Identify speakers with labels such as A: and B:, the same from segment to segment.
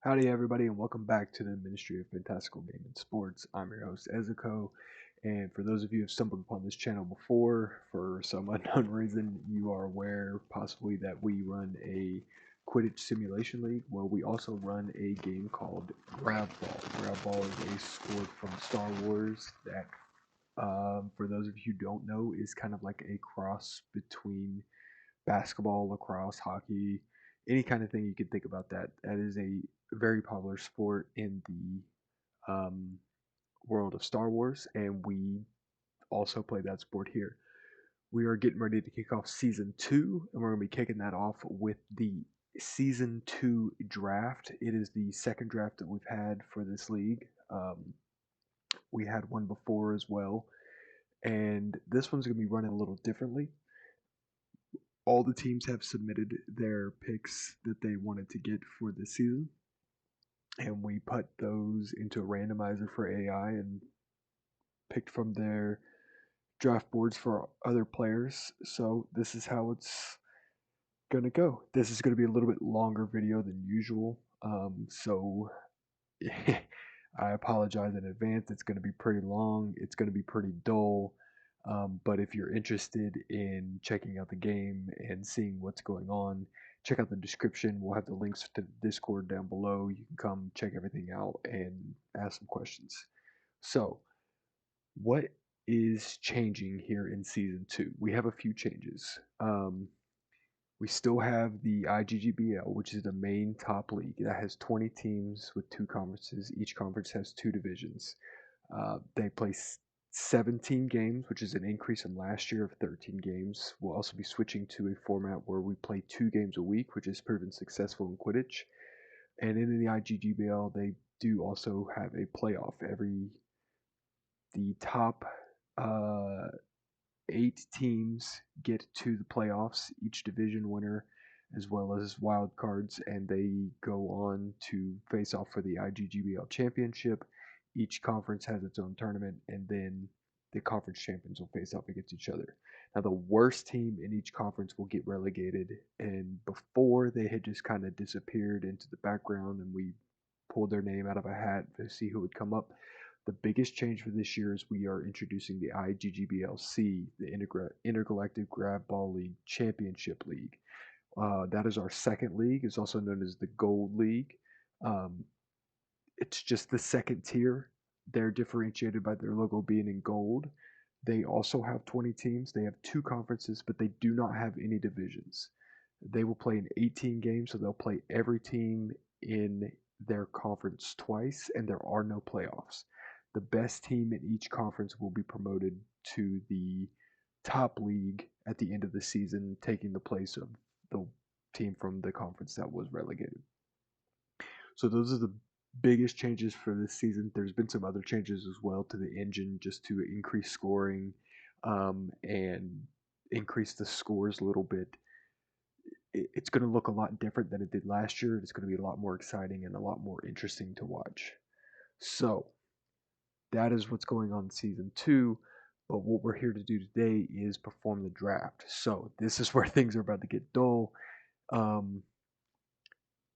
A: Howdy, everybody, and welcome back to the Ministry of Fantastical Game and Sports. I'm your host, Ezuko, and for those of you who have stumbled upon this channel before, for some unknown reason, you are aware possibly that we run a Quidditch simulation league. Well, we also run a game called GravBall. GravBall is a sport from Star Wars that, for those of you who don't know, is kind of like a cross between basketball, lacrosse, hockey, any kind of thing you can think about that. That is a very popular sport in the world of Star Wars, and we also play that sport here. We are getting ready to kick off season two, and we're going to be kicking that off with the season two draft. It is the second draft that we've had for this league. We had one before as well, and this one's going to be running a little differently. All the teams have submitted their picks that they wanted to get for this season, and we put those into a randomizer for AI and picked from their draft boards for other players. So this is how it's gonna go. This is gonna be a little bit longer video than usual. So I apologize in advance. It's gonna be pretty long. It's gonna be pretty dull. But if you're interested in checking out the game and seeing what's going on, check out the description. We'll have the links to the Discord down below. You can come check everything out and ask some questions. So, what is changing here in season two? We have a few changes. We still have the IGGBL, which is the main top league that has 20 teams with two conferences. Each conference has two divisions. They play 17 games, which is an increase from last year of 13 games. We'll also be switching to a format where we play 2 games a week, which has proven successful in Quidditch. And in the IGGBL, they do also have a playoff. The top uh, 8 teams get to the playoffs, each division winner, as well as wild cards, and they go on to face off for the IGGBL Championship. Each conference has its own tournament, and then the conference champions will face off against each other. Now, the worst team in each conference will get relegated, and before they had just kind of disappeared into the background, and we pulled their name out of a hat to see who would come up. The biggest change for this year is we are introducing the IGGBLC, the InterGalactic GravBall League Championship League. That is our second league. It's also known as the Gold League. Um, it's just the second tier. They're differentiated by their logo being in gold. They also have 20 teams. They have 2 conferences, but they do not have any divisions. They will play in 18 games, so they'll play every team in their conference twice, and there are no playoffs. The best team in each conference will be promoted to the top league at the end of the season, taking the place of the team from the conference that was relegated. So those are the biggest changes for this season. There's been some other changes as well to the engine just to increase scoring and increase the scores a little bit. It's going to look a lot different than it did last year. It's going to be a lot more exciting and a lot more interesting to watch. So that is what's going on in season two. But what we're here to do today is perform the draft. So this is where things are about to get dull. Um,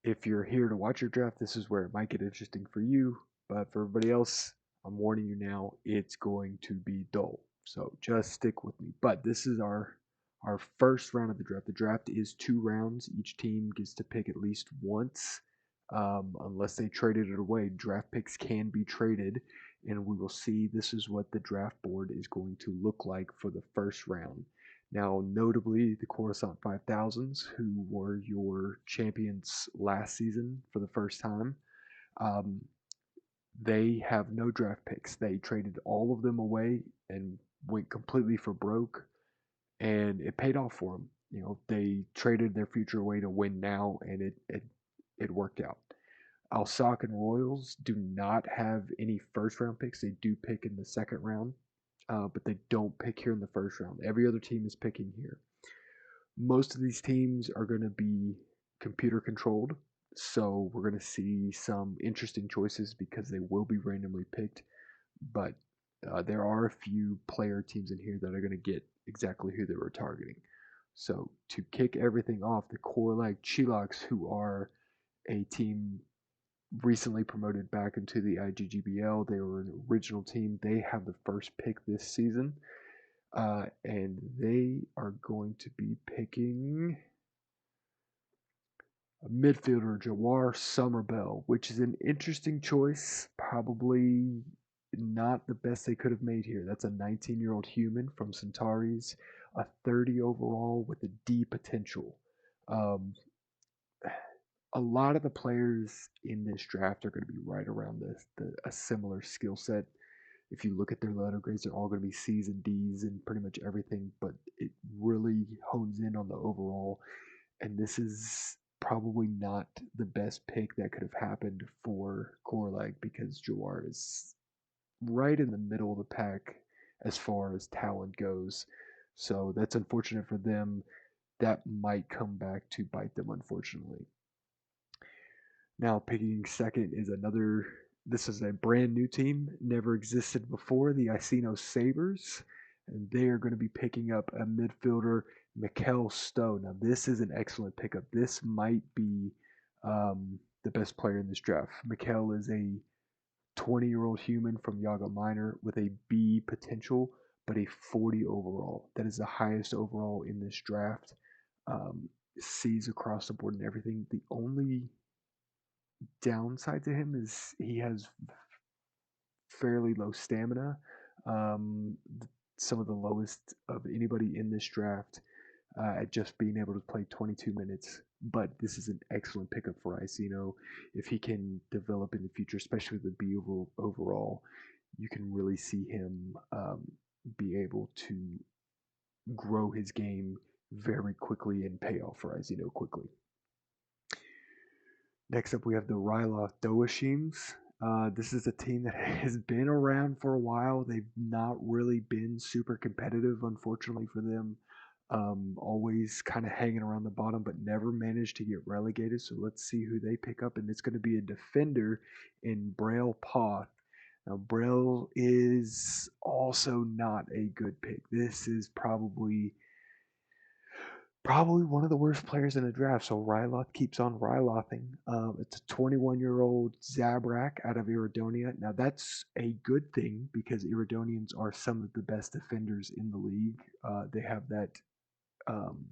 A: if you're here to watch your draft, this is where it might get interesting for you. But for everybody else, I'm warning you now, it's going to be dull. So just stick with me. But this is our first round of the draft. The draft is 2 rounds. Each team gets to pick at least once, unless they traded it away. Draft picks can be traded, and we will see. This is what the draft board is going to look like for the first round. Now, notably, the Coruscant 5000s, who were your champions last season for the first time, um, they have no draft picks. They traded all of them away and went completely for broke, and it paid off for them. You know, they traded their future away to win now, and it worked out. Alsac and Royals do not have any first round picks. They do pick in the second round, but they don't pick here in the first round. Every other team is picking here. Most of these teams are going to be computer controlled, so we're going to see some interesting choices because they will be randomly picked. But there are a few player teams in here that are going to get exactly who they were targeting. So to kick everything off, the Korlag Chiloks, who are a team recently promoted back into the IGGBL. They were an original team. They have the first pick this season, and they are going to be picking a midfielder, Jawar Somerville, which is an interesting choice. Probably not the best they could have made here. That's a 19-year-old human from Centauri's, a 30 overall with a D potential. Um, a lot of the players in this draft are going to be right around a similar skill set. If you look at their letter grades, they're all going to be C's and D's and pretty much everything, but it really hones in on the overall. And this is probably not the best pick that could have happened for Corlag because Jawar is right in the middle of the pack as far as talent goes. So that's unfortunate for them. That might come back to bite them, unfortunately. Now, picking second is another. This is a brand new team, never existed before, the Iceno Sabres, and they are going to be picking up a midfielder, Mikel Stowe. Now, this is an excellent pickup. This might be the best player in this draft. Mikel is a 20-year-old human from Yaga Minor with a B potential, but a 40 overall. That is the highest overall in this draft. C's across the board and everything. The only downside to him is he has fairly low stamina. Um, some of the lowest of anybody in this draft at just being able to play 22 minutes. But this is an excellent pickup for Iceno. If he can develop in the future, especially with the B overall, you can really see him be able to grow his game very quickly and pay off for Iceno quickly. Next up, we have the Ryloth Doashims. This is a team that has been around for a while. They've not really been super competitive, unfortunately for them. Always kind of hanging around the bottom, but never managed to get relegated. So let's see who they pick up. And it's going to be a defender in Braille Poth. Now, Braille is also not a good pick. This is probably one of the worst players in the draft. So Ryloth keeps on Rylothing. It's a 21-year-old Zabrak out of Iridonia. Now that's a good thing because Iridonians are some of the best defenders in the league. They have that. Um,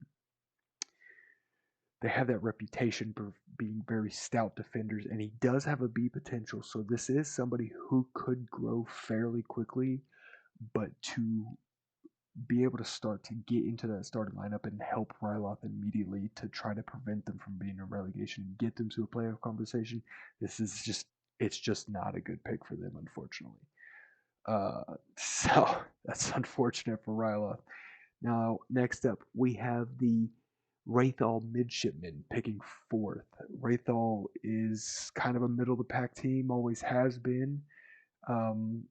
A: they have that reputation for being very stout defenders, and he does have a B potential. So this is somebody who could grow fairly quickly, but to be able to start to get into that starting lineup and help Ryloth immediately to try to prevent them from being in relegation, get them to a playoff conversation. It's just not a good pick for them, unfortunately. So that's unfortunate for Ryloth. Now, next up, we have the Wraithall Midshipman picking fourth. Wraithall is kind of a middle of the pack team, always has been. Um,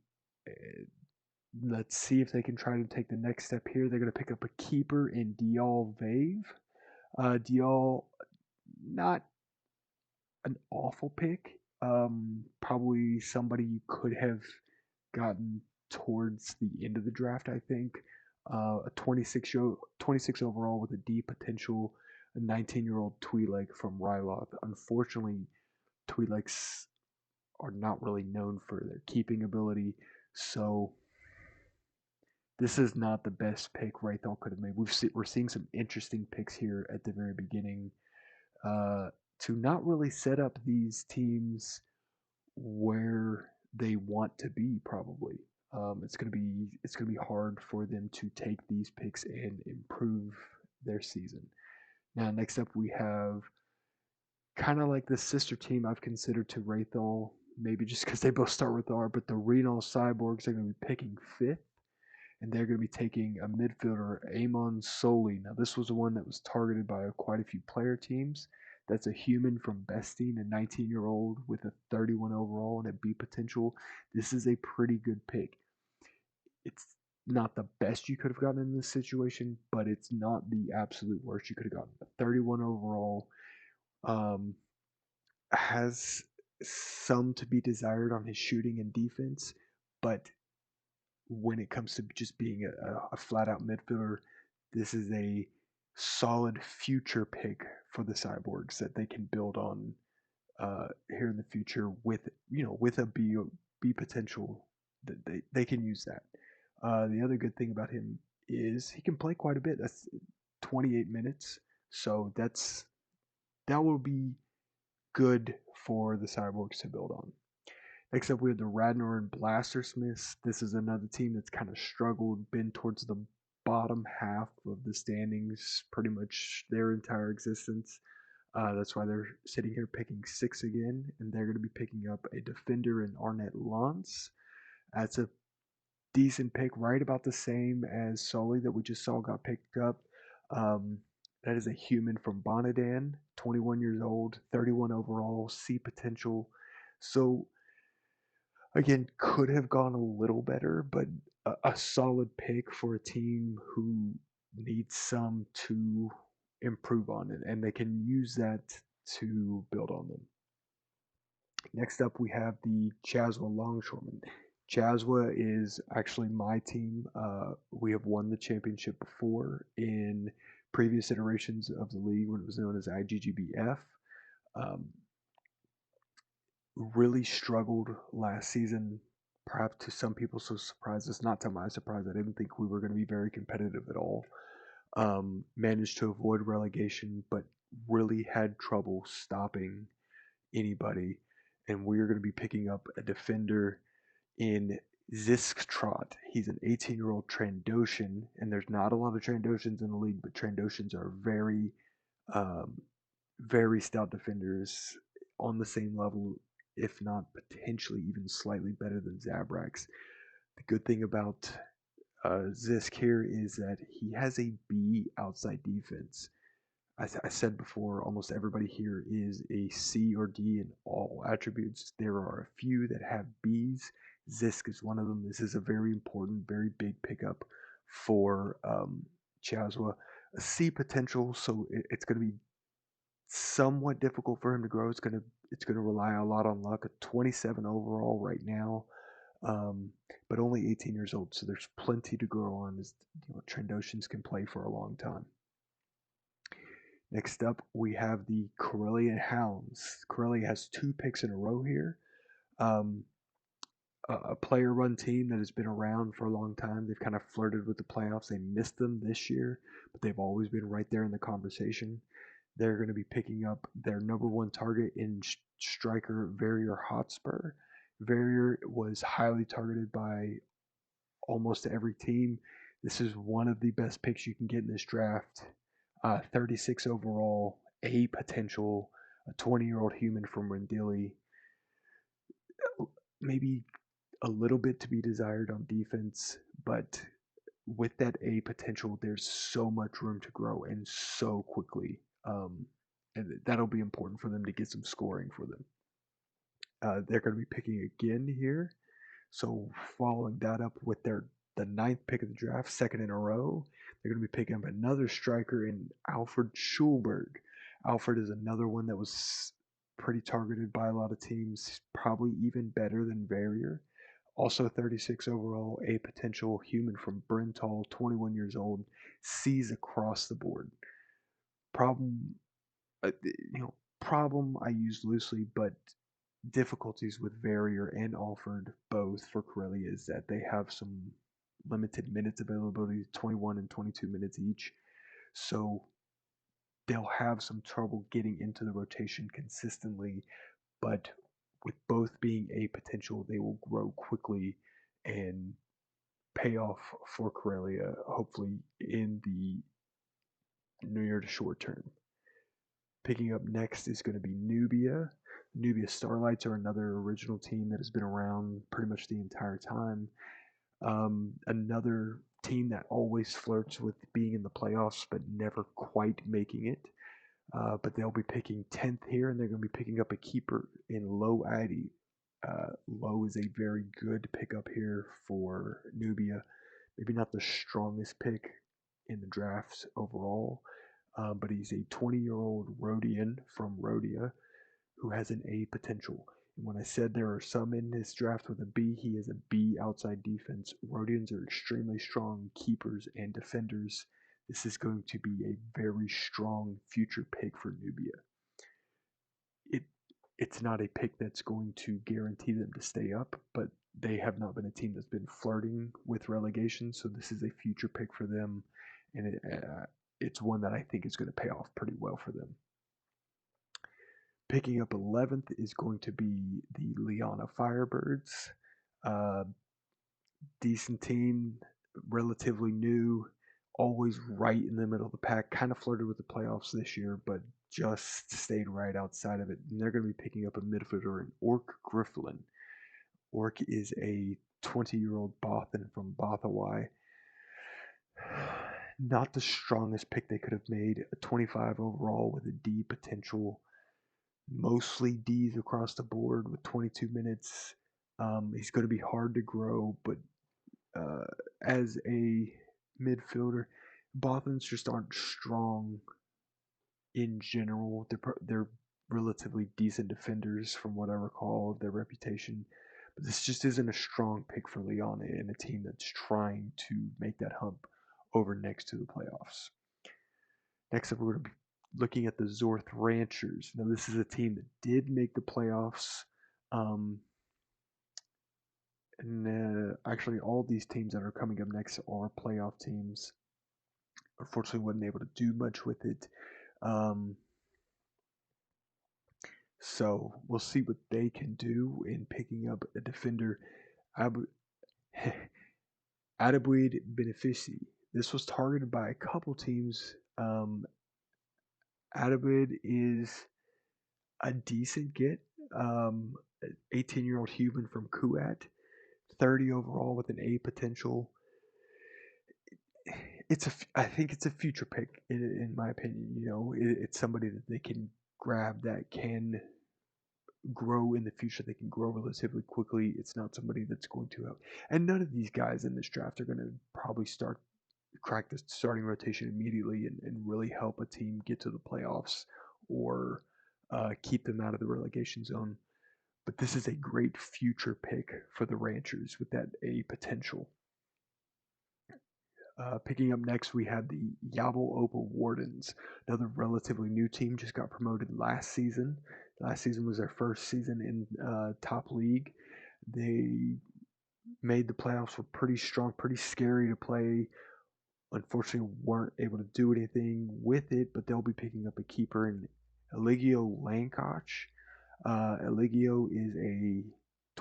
A: Let's see if they can try to take the next step here. They're going to pick up a keeper in Dial Vave. Dial, not an awful pick. Probably somebody you could have gotten towards the end of the draft, I think. A 26 overall with a D potential, a 19-year-old Twi'lek from Ryloth. Unfortunately, Twi'leks are not really known for their keeping ability, so this is not the best pick Raythal could have made. We're seeing some interesting picks here at the very beginning to not really set up these teams where they want to be. Probably it's gonna be hard for them to take these picks and improve their season. Now, next up we have kind of like the sister team I've considered to Raythal, maybe just because they both start with R, but the Renal Cyborgs are going to be picking fifth, and they're going to be taking a midfielder, Amon Soli. Now, this was the one that was targeted by quite a few player teams. That's a human from Bestine, a 19-year-old with a 31 overall and a B potential. This is a pretty good pick. It's not the best you could have gotten in this situation, but it's not the absolute worst you could have gotten. A 31 overall um, has some to be desired on his shooting and defense, but when it comes to just being a flat out midfielder, this is a solid future pick for the Cyborgs that they can build on here in the future with with a B potential. That they can use that. The other good thing about him is he can play quite a bit. That's 28 minutes, so that will be good for the Cyborgs to build on. Next up, we have the Radnor and Blastersmiths. This is another team that's kind of struggled, been towards the bottom half of the standings pretty much their entire existence. That's why they're sitting here picking 6 again, and they're going to be picking up a defender in Arnett Lance. That's a decent pick, right about the same as Sully that we just saw got picked up. Um, that is a human from Bonadan, 21 years old, 31 overall, C potential. So again, could have gone a little better, but a solid pick for a team who needs some to improve on it, and they can use that to build on them. Next up, we have the Chaswa Longshoremen. Chaswa is actually my team. We have won the championship before in previous iterations of the league when it was known as IGGBF. Um, really struggled last season, perhaps to some people so surprised us. Not to my surprise, I didn't think we were going to be very competitive at all. Managed to avoid relegation, but really had trouble stopping anybody. And we're going to be picking up a defender in Zisk Trot. He's an 18-year-old Trandoshan, and there's not a lot of Trandoshans in the league, but Trandoshans are um, very stout defenders on the same level, if not potentially even slightly better than Zabrax. The good thing about Zisk here is that he has a B outside defense. I said before, almost everybody here is a C or D in all attributes. There are a few that have Bs. Zisk is one of them. This is a very important, very big pickup for Chazwa. A C potential, so it's going to be somewhat difficult for him to grow. It's gonna rely a lot on luck. A 27 overall right now, um, but only 18 years old, so there's plenty to grow on. As Trandoshans can play for a long time. Next up, we have the Corellian Hounds. Corellia has 2 picks in a row here. Um, a player-run team that has been around for a long time. They've kind of flirted with the playoffs. They missed them this year, but they've always been right there in the conversation. They're going to be picking up their number 1 target in striker Verrier Hotspur. Verrier was highly targeted by almost every team. This is one of the best picks you can get in this draft. 36 overall, A potential, a 20-year-old human from Rendili. Maybe a little bit to be desired on defense, but with that A potential, there's so much room to grow and so quickly. And that'll be important for them to get some scoring for them. They're going to be picking again here. So following that up with the 9th pick of the draft, second in a row, they're going to be picking up another striker in Alfred Schulberg. Alfred is another one that was pretty targeted by a lot of teams, probably even better than Verrier. Also 36 overall, a potential human from Brental, 21 years old, sees across the board. Problem, problem I use loosely, but difficulties with Verrier and Alford both for Corellia is that they have some limited minutes availability, 21 and 22 minutes each. So they'll have some trouble getting into the rotation consistently, but with both being a potential, they will grow quickly and pay off for Corellia, hopefully in the near to short term. Picking up next is going to be Nubia. Nubia Starlights are another original team that has been around pretty much the entire time. Another team that always flirts with being in the playoffs but never quite making it. But they'll be picking 10th here, and they're going to be picking up a keeper in Low Addy. Low is a very good pickup here for Nubia. Maybe not the strongest pick in the drafts overall, but he's a 20-year-old Rhodian from Rhodia who has an A potential. And when I said there are some in this draft with a B, he is a B outside defense. Rhodians are extremely strong keepers and defenders. This is going to be a very strong future pick for Nubia. it's not a pick that's going to guarantee them to stay up, but they have not been a team that's been flirting with relegation, so this is a future pick for them, and it's one that I think is going to pay off pretty well for them. Picking up 11th is going to be the Liana Firebirds. Uh, Decent team, relatively new, always right in the middle of the pack. Kind of flirted with the playoffs this year, but just stayed right outside of it. And they're going to be picking up a midfielder in Orc Grifflin. Orc is a 20-year-old Bothan from Bothawai. Not the strongest pick they could have made. A 25 overall with a D potential. Mostly D's across the board with 22 minutes. He's going to be hard to grow, but as a midfielder, Bothans just aren't strong in general. They're relatively decent defenders from what I recall of their reputation. But this just isn't a strong pick for Liana in a team that's trying to make that hump over next to the playoffs. Next up, we're going to be looking at the Zorth Ranchers. Now, this is a team that did make the playoffs. And actually, all these teams that are coming up next are playoff teams. Unfortunately, wasn't able to do much with it. So we'll see what they can do in picking up a defender. Adabuid Benefici. This was targeted by a couple teams. Adabuid is a decent get. 18-year-old human from Kuwait. 30 overall with an A potential. I think it's a future pick in my opinion. It's somebody that they can grab that can grow in the future. They can grow relatively quickly. It's not somebody that's going to help. And none of these guys in this draft are going to probably crack the starting rotation immediately and really help a team get to the playoffs or keep them out of the relegation zone. But this is a great future pick for the Ranchers with that A potential. Picking up next, we have the Yabel Opa Wardens, another relatively new team, just got promoted last season. Last season was their first season in top league. They made the playoffs, were pretty strong, pretty scary to play. Unfortunately, weren't able to do anything with it, but they'll be picking up a keeper in Eligio Lankoch. Eligio is a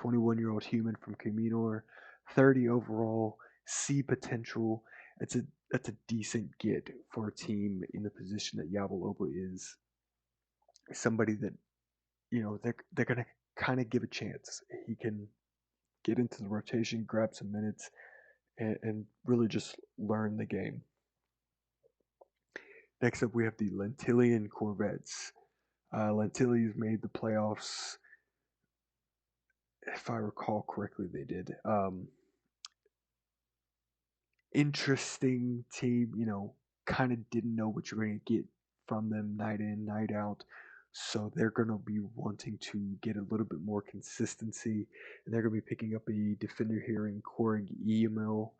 A: 21-year-old human from Caminor, 30 overall, C potential. That's a decent get for a team in the position that Yabaloba is. Somebody that they're gonna kind of give a chance. He can get into the rotation, grab some minutes, and really just learn the game. Next up, we have the Lentillian Corvettes. Lentilli's made the playoffs. If I recall correctly, they did. Interesting team, kind of didn't know what you're going to get from them night in, night out. So they're going to be wanting to get a little bit more consistency. And they're going to be picking up a defender here in Koreg Emil.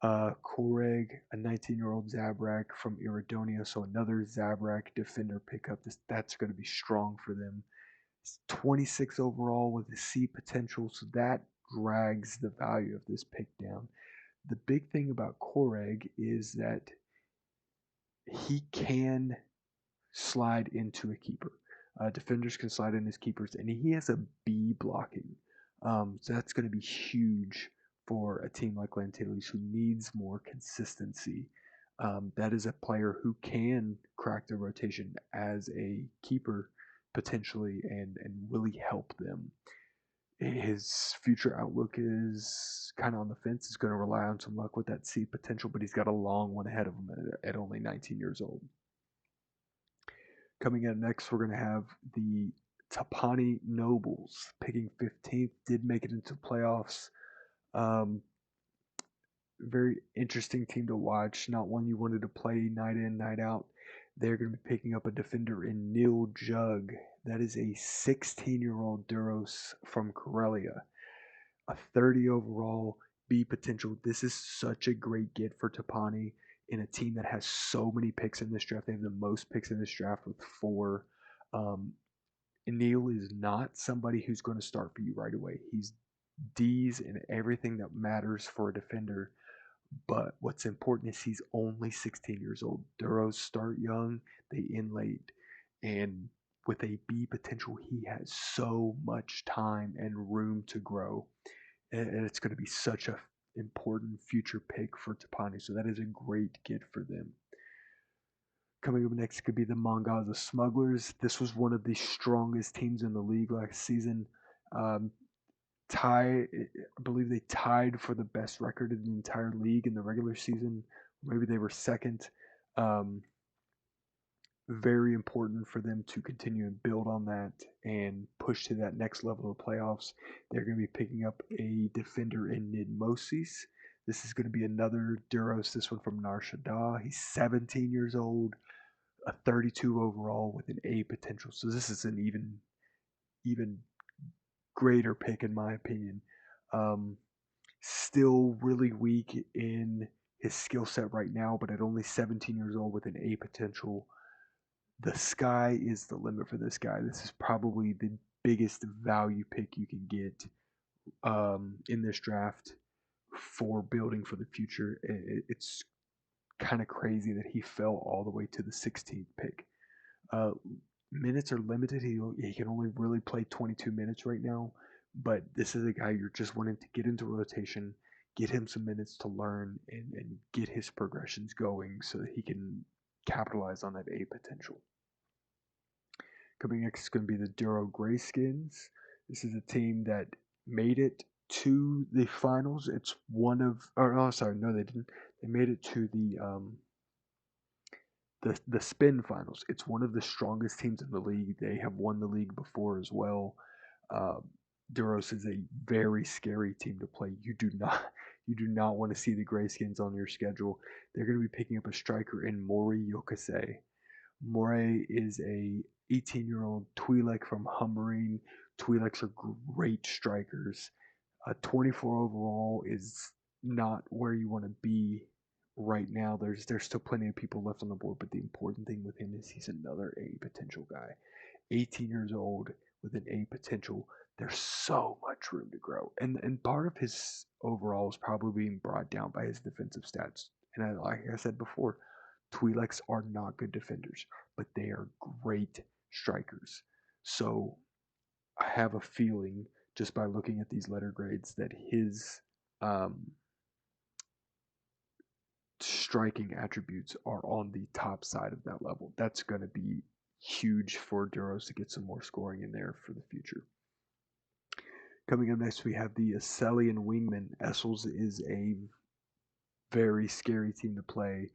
A: Koreg, a 19-year-old Zabrak from Iridonia. So another Zabrak defender pickup. That's going to be strong for them. It's 26 overall with a C potential. So that drags the value of this pick down. The big thing about Koreg is that he can slide into a keeper. Defenders can slide in as keepers, and he has a B blocking. So that's going to be huge for a team like Lantilles who needs more consistency. That is a player who can crack the rotation as a keeper potentially and really help them. His future outlook is kind of on the fence. He's going to rely on some luck with that C potential, but he's got a long one ahead of him at only 19 years old. Coming up next, we're going to have the Tapani Nobles picking 15th. Did make it into playoffs. Very interesting team to watch. Not one you wanted to play night in, night out. They're going to be picking up a defender in Neil Jug. That is a 16-year-old Duros from Karelia. A 30 overall B potential. This is such a great get for Tapani in a team that has so many picks in this draft. They have the most picks in this draft with 4. Neil is not somebody who's going to start for you right away. He's D's and everything that matters for a defender. But what's important is he's only 16 years old. Duros start young, they end late. And with a B potential, he has so much time and room to grow. And it's going to be such a important future pick for Tapani. So that is a great get for them. Coming up next could be the Mongaza Smugglers. This was one of the strongest teams in the league last season. Um, I believe they tied for the best record in the entire league in the regular season. Maybe they were second. Um, Very important for them to continue and build on that and push to that next level of playoffs. They're going to be picking up a defender in Nid Moses. This is going to be another Duros, this one from Nar Shaddaa. He's 17 years old, a 32 overall with an A potential. So this is an even greater pick in my opinion. Um, Still really weak in his skill set right now, but at only 17 years old with an A potential, the sky is the limit for this guy. This is probably the biggest value pick you can get in this draft for building for the future. It's kind of crazy that he fell all the way to the 16th pick. Uh, Minutes are limited. He can only really play 22 minutes right now, but this is a guy you're just wanting to get into rotation, get him some minutes to learn, and get his progressions going so that he can capitalize on that A potential. Coming next is going to be the Duro Grayskins. This is a team that made it to the finals. It's one of, or oh, sorry, no, they didn't. They made it to the spin finals. It's one of the strongest teams in the league. They have won the league before as well. Uh, Duros is a very scary team to play. You do not want to see the Grayskins on your schedule. They're going to be picking up a striker in Mori Yokase. Mori is a 18-year-old Twi'lek from Hummerine. Twi'leks are great strikers. 24 overall is not where you want to be right now. There's still plenty of people left on the board, but the important thing with him is he's another A potential guy. 18 years old with an A potential. There's so much room to grow, and part of his overall is probably being brought down by his defensive stats. And like I said before, Twi'leks are not good defenders, but they are great strikers. So I have a feeling just by looking at these letter grades that his um, striking attributes are on the top side of that level. That's going to be huge for Duros to get some more scoring in there for the future. Coming up next, we have the Esselian Wingman. Essels is a very scary team to play.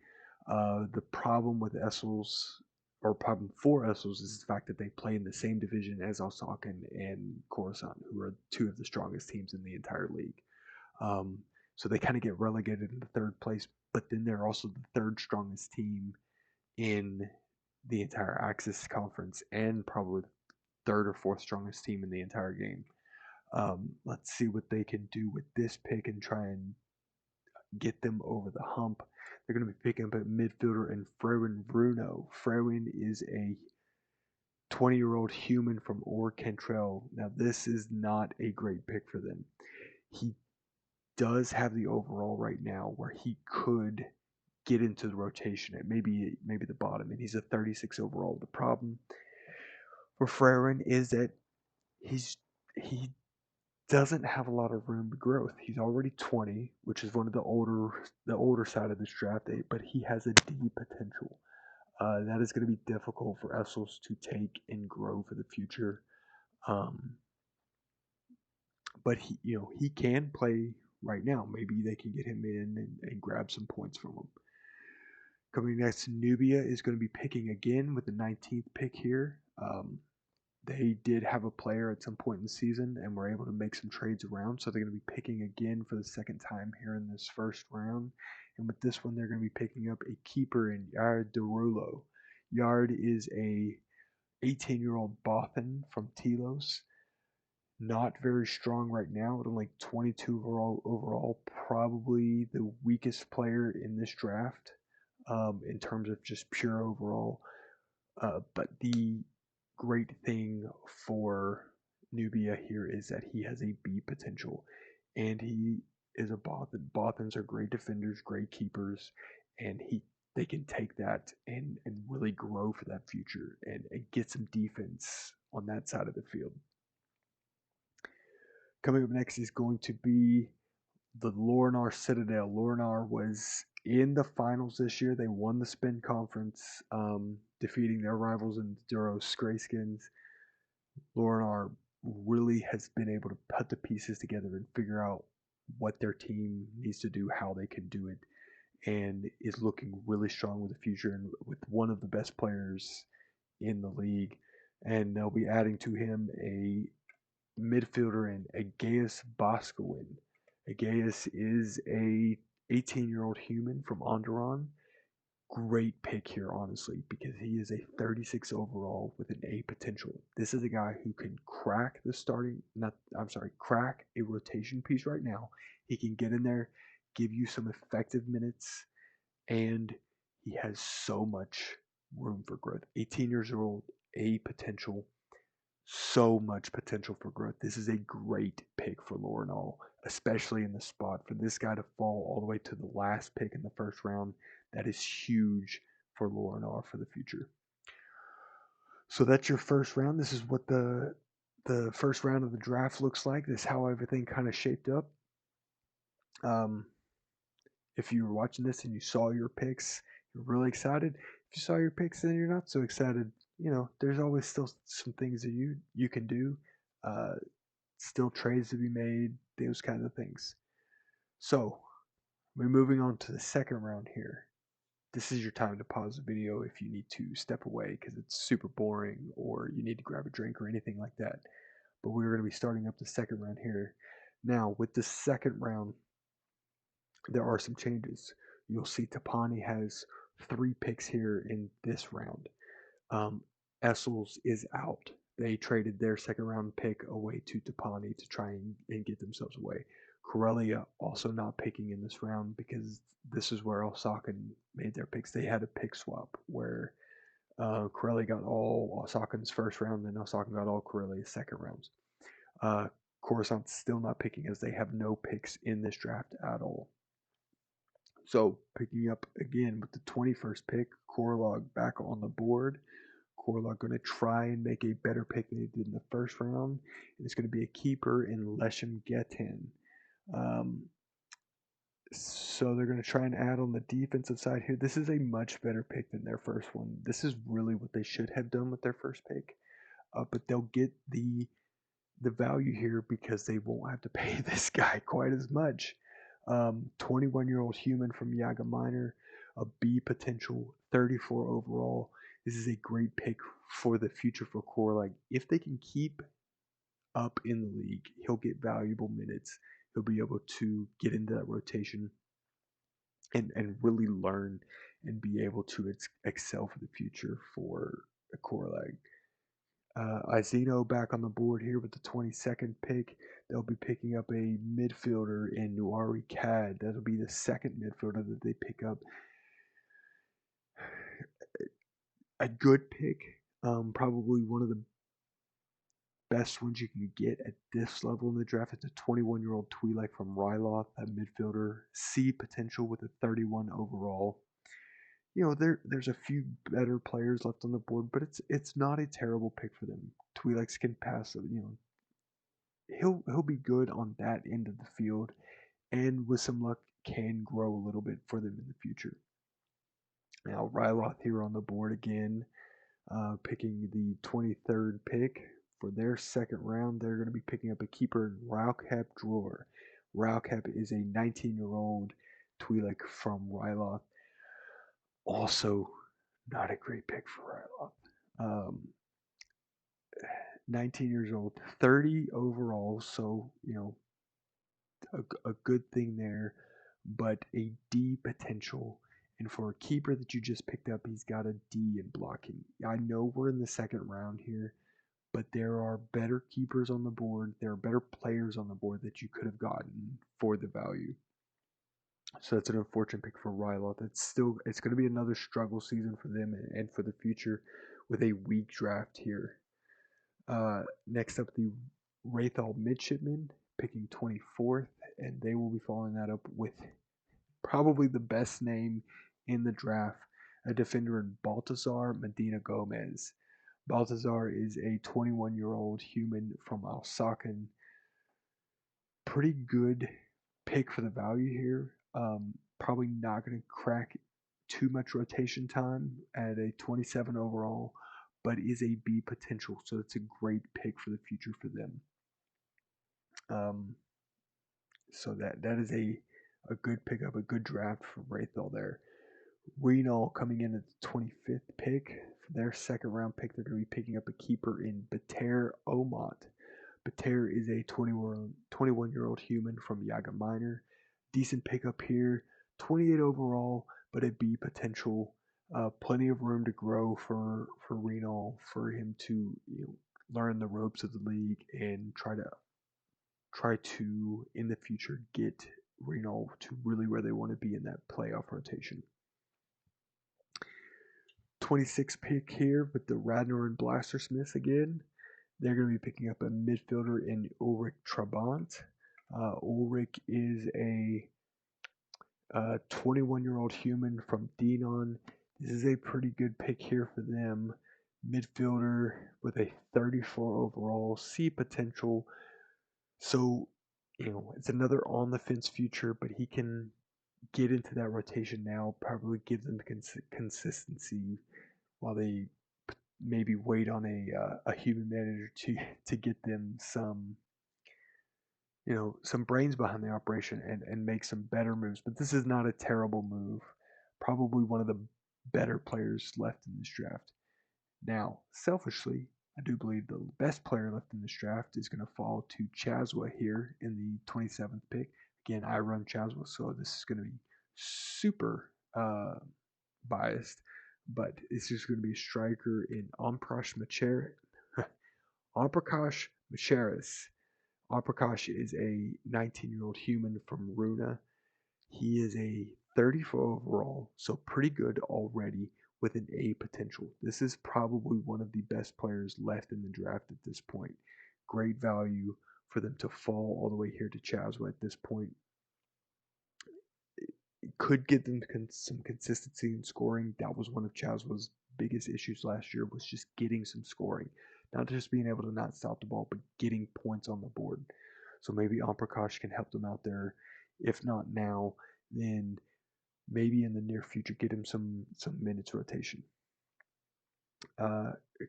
A: The problem with Essels, or problem for Essels, is the fact that they play in the same division as Alsaken and Coruscant, who are two of the strongest teams in the entire league. Um, so they kind of get relegated into third place, but then they're also the third strongest team in the entire Axis Conference and probably the third or fourth strongest team in the entire game. Let's see what they can do with this pick and try and get them over the hump. They're going to be picking up a midfielder in Frewin Bruno. Frewin is a 20-year-old human from Or Cantrell. Now, this is not a great pick for them. He does have the overall right now where he could get into the rotation at maybe the bottom, and he's a 36 overall. The problem for Frewin is that he doesn't have a lot of room to growth. He's already 20, which is one of the older side of this draft, but he has a D potential. That is going to be difficult for Essels to take and grow for the future. Um, but he can play right now. Maybe they can get him in and grab some points from him. Coming next, Nubia is going to be picking again with the 19th pick here. They did have a player at some point in the season and were able to make some trades around, so they're going to be picking again for the second time here in this first round. And with this one, they're going to be picking up a keeper in Yard Derulo. Yard is a 18-year-old Bothan from Telos. Not very strong right now, at only 22 overall, probably the weakest player in this draft in terms of just pure overall. But the great thing for Nubia here is that he has a B potential, and he is a Bothan. Bothans are great defenders, great keepers, and they can take that and really grow for that future and get some defense on that side of the field. Coming up next is going to be the Lorinar Citadel. Lorinar was in the finals this year. They won the Spin Conference, defeating their rivals in Duros Greyskins. Lorinar really has been able to put the pieces together and figure out what their team needs to do, how they can do it, and is looking really strong with the future and with one of the best players in the league. And they'll be adding to him a midfielder in Aegeus Boscawen. Aegeus is a 18-year-old human from Onderon. Great pick here, honestly, because he is a 36 overall with an A potential. This is a guy who can crack the starting, not, I'm sorry, crack a rotation piece right now. He can get in there, give you some effective minutes, and he has so much room for growth. 18 years old, A potential, so much potential for growth. This is a great pick for Lorinal, especially in the spot. For this guy to fall all the way to the last pick in the first round, that is huge for Lorinal for the future. So that's your first round. This is what the first round of the draft looks like. This is how everything kind of shaped up. Um, if you were watching this and you saw your picks, you're really excited. If you saw your picks and you're not so excited, there's always still some things that you can do. Uh, Still trades to be made, those kinds of things. So, we're moving on to the second round here. This is your time to pause the video if you need to step away because it's super boring or you need to grab a drink or anything like that. But we're going to be starting up the second round here. Now, with the second round, there are some changes. You'll see Tapani has 3 picks here in this round. Essels is out. They traded their second round pick away to Tapani to try and get themselves away. Corellia also not picking in this round because this is where Osakan made their picks. They had a pick swap where Corellia got all Osakan's first round, and Osakan got all Corellia's second rounds. Coruscant's still not picking as they have no picks in this draft at all. So picking up again with the 21st pick, Korlog back on the board. Korlog going to try and make a better pick than he did in the first round. And it's going to be a keeper in Leshem Getin. So they're going to try and add on the defensive side here. This is a much better pick than their first one. This is really what they should have done with their first pick. But they'll get the value here because they won't have to pay this guy quite as much. 21-year-old human from Yaga Minor, a B potential, 34 overall. This is a great pick for the future for Korlag. If they can keep up in the league, he'll get valuable minutes. He'll be able to get into that rotation and really learn and be able to excel for the future for Korlag. Izino back on the board here with the 22nd pick. They'll be picking up a midfielder in Nuari Cad. That'll be the second midfielder that they pick up. A good pick, probably one of the best ones you can get at this level in the draft. It's a 21-year-old Twi'lek from Ryloth, a midfielder. C potential with a 31 overall. There's a few better players left on the board, but it's not a terrible pick for them. Twi'leks can pass, he'll be good on that end of the field, and with some luck, can grow a little bit for them in the future. Now Ryloth here on the board again, picking the 23rd pick for their second round. They're going to be picking up a keeper in Raukap Drawer. Raukap is a 19-year-old Twi'lek from Ryloth. Also, not a great pick for Ryloth. 19 years old, 30 overall, so a good thing there, but a D potential. And for a keeper that you just picked up, he's got a D in blocking. I know we're in the second round here, but there are better keepers on the board. There are better players on the board that you could have gotten for the value. So that's an unfortunate pick for Ryloth. It's going to be another struggle season for them and for the future with a weak draft here. Next up, the Wraithall Midshipmen, picking 24th, and they will be following that up with probably the best name in the draft, a defender in Baltazar Medina Gomez. Baltazar is a 21-year-old human from Alsaken. Pretty good pick for the value here. Probably not going to crack too much rotation time at a 27 overall, but is a B potential, so it's a great pick for the future for them. So that is a good pickup, a good draft for Wraithall there. Renal coming in at the 25th pick. For their second round pick, they're going to be picking up a keeper in Bater Omot. Bater is a 21-year-old human from Yaga Minor. Decent pickup here. 28 overall, but a B potential. Plenty of room to grow for Renal, for him to learn the ropes of the league and try to in the future get Renal to really where they want to be in that playoff rotation. 26 pick here with the Radnor and Blastersmiths again. They're going to be picking up a midfielder in Ulrich Trabant. Ulrich is a 21-year-old human from Dinan. This is a pretty good pick here for them. Midfielder with a 34 overall, C potential. So, it's another on the fence future, but he can get into that rotation now, probably give them consistency while they maybe wait on a human manager to get them some brains behind the operation and make some better moves. But this is not a terrible move. Probably one of the better players left in this draft. Now, selfishly, I do believe the best player left in this draft is going to fall to Chazwa here in the 27th pick. Again, I run Chazwa, so this is going to be super biased, but it's just going to be a striker in Omprakash Macheris. Omprakash is a 19-year-old human from Runa. He is a 34 overall, so pretty good already with an A potential. This is probably one of the best players left in the draft at this point. Great value for them to fall all the way here to Chazwa at this point. It could give them some consistency in scoring. That was one of Chazwa's biggest issues last year, was just getting some scoring. Not just being able to not stop the ball, but getting points on the board. So maybe Omprakash can help them out there. If not now, then maybe in the near future get him some minutes rotation.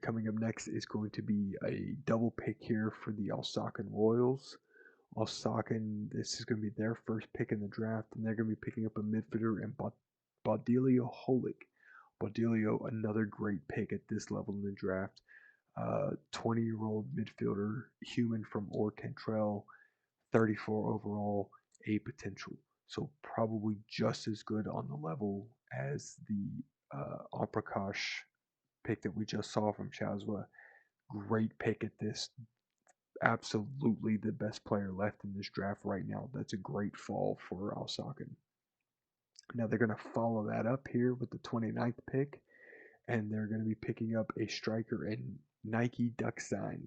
A: Coming up next is going to be a double pick here for the Alsaken Royals. Alsaken, this is going to be their first pick in the draft, and they're going to be picking up a midfielder in Baudilio Holik. Baudilio, another great pick at this level in the draft. 20-year-old midfielder, human from Orcantrell, 34 overall, A potential. So probably just as good on the level as the Omprakash pick that we just saw from Chazwa. Great pick at this. Absolutely the best player left in this draft right now. That's a great fall for Alsaken. Now they're going to follow that up here with the 29th pick, and they're going to be picking up a striker in Nike Duckstein.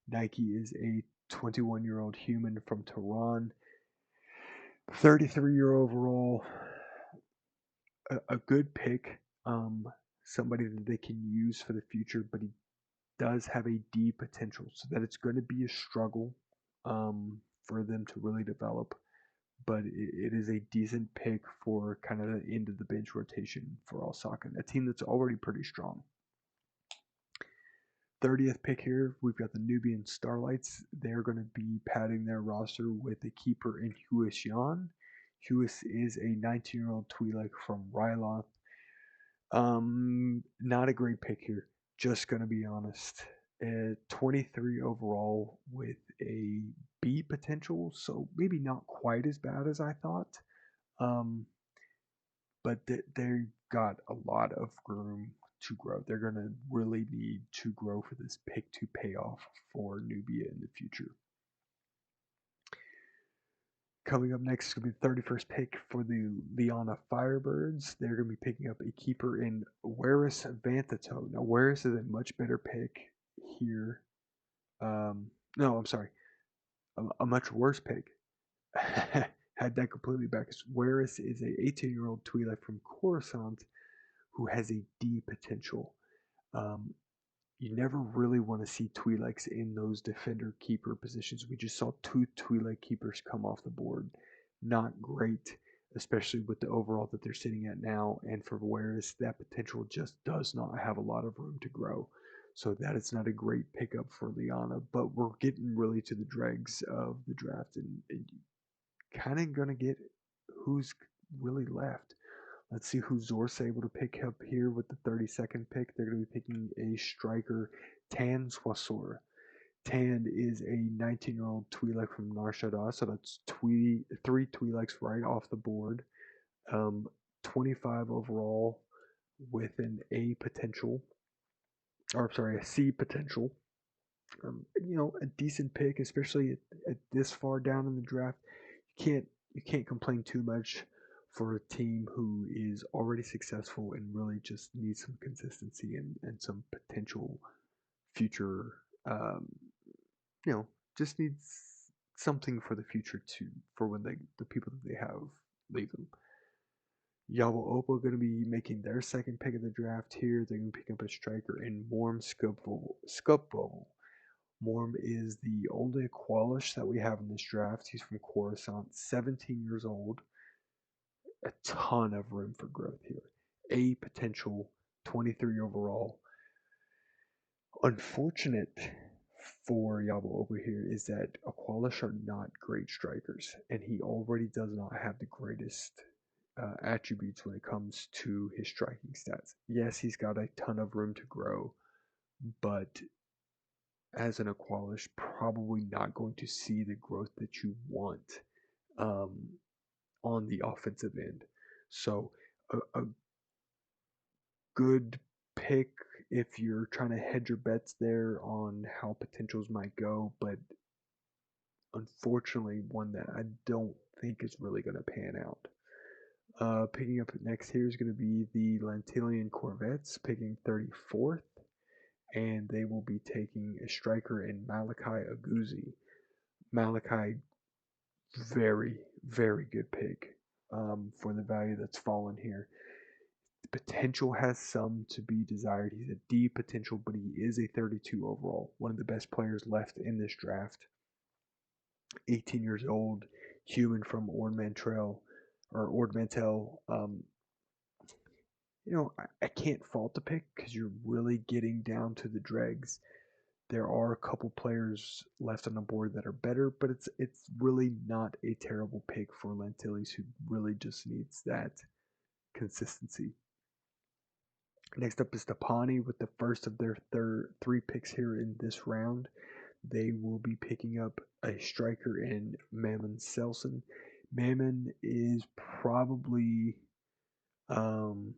A: Nike is a 21-year-old human from Tehran, 33-year overall, a good pick, somebody that they can use for the future, but he does have a D potential, so that it's going to be a struggle for them to really develop. But it is a decent pick for kind of the end of the bench rotation for Alsaken, a team that's already pretty strong. 30th pick here, we've got the Nubian Starlights. They're going to be padding their roster with a keeper in Huis Jan. Huis is a 19-year-old Twi'lek from Ryloth. Not a great pick here, just going to be honest. 23 overall with a B potential, so maybe not quite as bad as I thought. But they got a lot of room to grow. They're going to really need to grow for this pick to pay off for Nubia in the future. Coming up next is going to be the 31st pick for the Liana Firebirds. They're going to be picking up a keeper in Waris Vanthato. Now, Waris is a much better pick here No, I'm sorry, a much worse pick. Had that completely backwards. Waris is a 18-year-old Twi'lek from Coruscant who has a D potential. Um, you never really want to see Twi'leks in those defender keeper positions. We just saw two Twi'lek keepers come off the board. Not great, especially with the overall that they're sitting at now. And for Waris, that potential just does not have a lot of room to grow. So that is not a great pickup for Liana, but we're getting really to the dregs of the draft and kind of going to get who's really left. Let's see who Zor's able to pick up here with the 32nd pick. They're going to be picking a striker, Tan Swasor. Tan is a 19-year-old Twi'lek from Nar Shaddaa, so that's three Twi'leks right off the board. Um, 25 overall with an A potential, or sorry, a C potential. A decent pick, especially at this far down in the draft. You can't complain too much for a team who is already successful and really just needs some consistency and some potential future. Um, you know, just needs something for the future too, for when the people that they have leave them. Yabo Opa going to be making their second pick of the draft here. They're going to pick up a striker in Morm Scupvo. Morm is the only Aqualish that we have in this draft. He's from Coruscant, 17 years old. A ton of room for growth here. A potential, 23 overall. Unfortunate for Yabo over here is that Aqualish are not great strikers, and he already does not have the greatest attributes when it comes to his striking stats. Yes, he's got a ton of room to grow, but as an Aqualish, probably not going to see the growth that you want um, on the offensive end. So, a good pick if you're trying to hedge your bets there on how potentials might go, but unfortunately, one that I don't think is really going to pan out. Picking up next here is going to be the Lantillian Corvettes, picking 34th, and they will be taking a striker in Malachi Aguzi. Malachi, very, very good pick for the value that's fallen here. The potential has some to be desired. He's a D potential, but he is a 32 overall. One of the best players left in this draft. 18 years old, human from Ord Mantell. I can't fault the pick because you're really getting down to the dregs. There are a couple players left on the board that are better, but it's really not a terrible pick for Lantilles, who really just needs that consistency. Next up is Tapani with the first of their three picks here in this round. They will be picking up a striker in Mammon Selson. Mammon is probably um,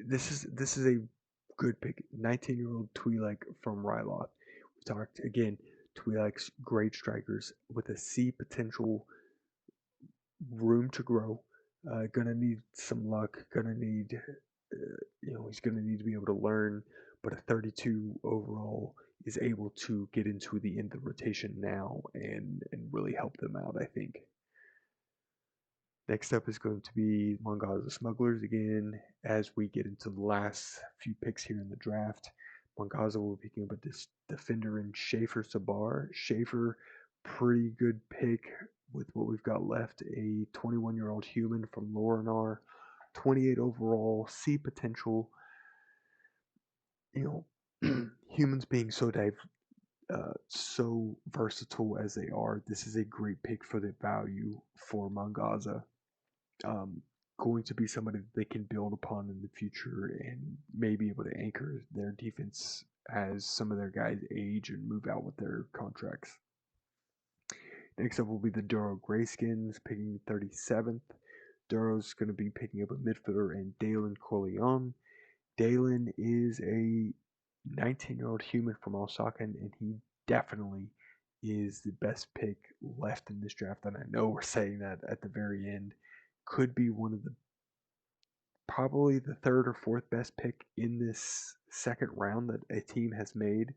A: this is a good pick. 19-year-old Twi'lek from Ryloth. We talked again. Twi'leks, great strikers with a C potential, room to grow. Gonna need some luck. Gonna need, he's gonna need to be able to learn. But a 32 overall is able to get into the end of the rotation now and really help them out, I think. Next up is going to be Mongaza Smugglers again as we get into the last few picks here in the draft. Mongaza will be picking up a defender in Schaefer Sabar. Schaefer, pretty good pick with what we've got left. A 21-year-old human from Lorinar, 28 overall, C potential. Humans being so versatile as they are, this is a great pick for the value for Mongaza. um, going to be somebody that they can build upon in the future and may be able to anchor their defense as some of their guys age and move out with their contracts. Next up will be the Duro Greyskins, picking 37th. Duro's going to be picking up a midfielder in Dalen Corleone. Dalen is a 19-year-old human from Osaka, and he definitely is the best pick left in this draft. And I know we're saying that at the very end. Could be one of the probably the third or fourth best pick in this second round that a team has made.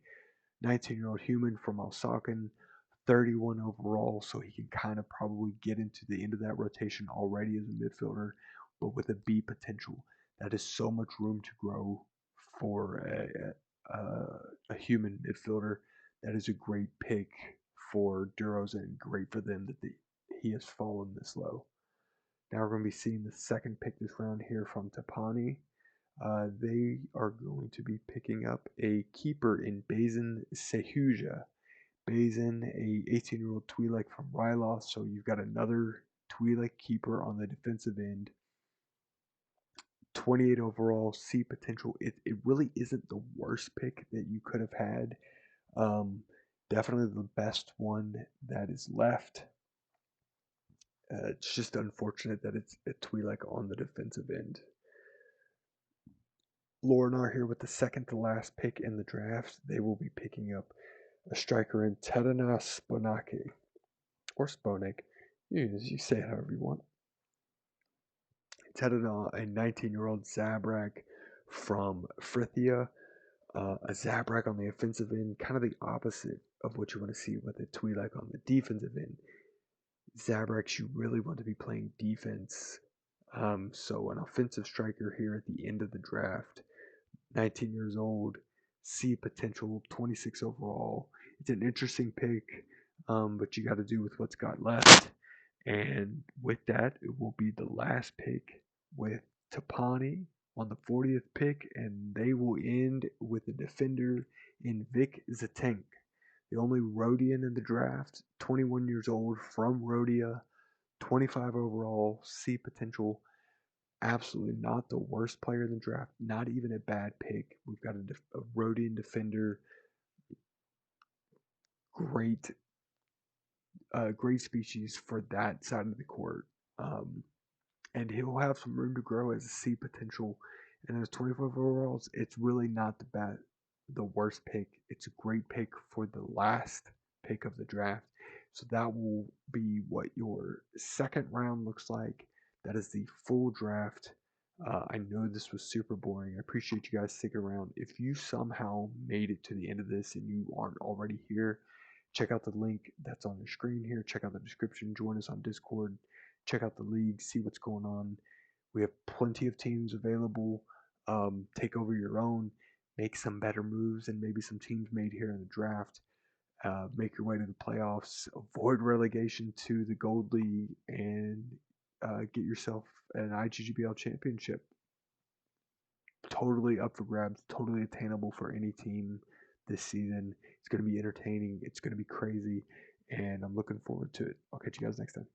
A: 19-year-old human from Alsaken, 31 overall, so he can kind of probably get into the end of that rotation already as a midfielder, but with a B potential. That is so much room to grow for a human midfielder. That is a great pick for Duros and great for them that he has fallen this low. Now we're going to be seeing the second pick this round here from Tapani. They are going to be picking up a keeper in Bazin Sehuja. Bazin, a 18-year-old Twi'lek from Ryloth, so you've got another Twi'lek keeper on the defensive end. 28 overall, C potential. It really isn't the worst pick that you could have had. Definitely the best one that is left. It's just unfortunate that it's a Twi'lek on the defensive end. Lornar here with the second to last pick in the draft. They will be picking up a striker in Tedana Sponake, or Sponek. You say it however you want. Tedana, a 19-year-old Zabrak from Frithia. A Zabrak on the offensive end, kind of the opposite of what you want to see with a Twi'lek on the defensive end. Zabraks, you really want to be playing defense. So an offensive striker here at the end of the draft. 19 years old, C potential, 26 overall. It's an interesting pick, but you got to do with what's got left. And with that, it will be the last pick with Tapani on the 40th pick, and they will end with a defender in Vic Zatenk, the only Rhodian in the draft, 21 years old, from Rhodia, 25 overall, C potential. Absolutely not the worst player in the draft, not even a bad pick. We've got a Rhodian defender, great, great species for that side of the court. And he'll have some room to grow as a C potential. And as 25 overalls, it's really not the worst pick. It's a great pick for the last pick of the draft. So that will be what your second round looks like. That is the full draft. I know this was super boring. I appreciate you guys sticking around. If you somehow made it to the end of this and you aren't already here, check out the link that's on the screen here. Check out the description. Join us on Discord. Check out the league. See what's going on. We have plenty of teams available. Take over your own. Make some better moves and maybe some teams made here in the draft. Make your way to the playoffs. Avoid relegation to the Gold League and get yourself an IGGBL Championship. Totally up for grabs. Totally attainable for any team this season. It's going to be entertaining. It's going to be crazy. And I'm looking forward to it. I'll catch you guys next time.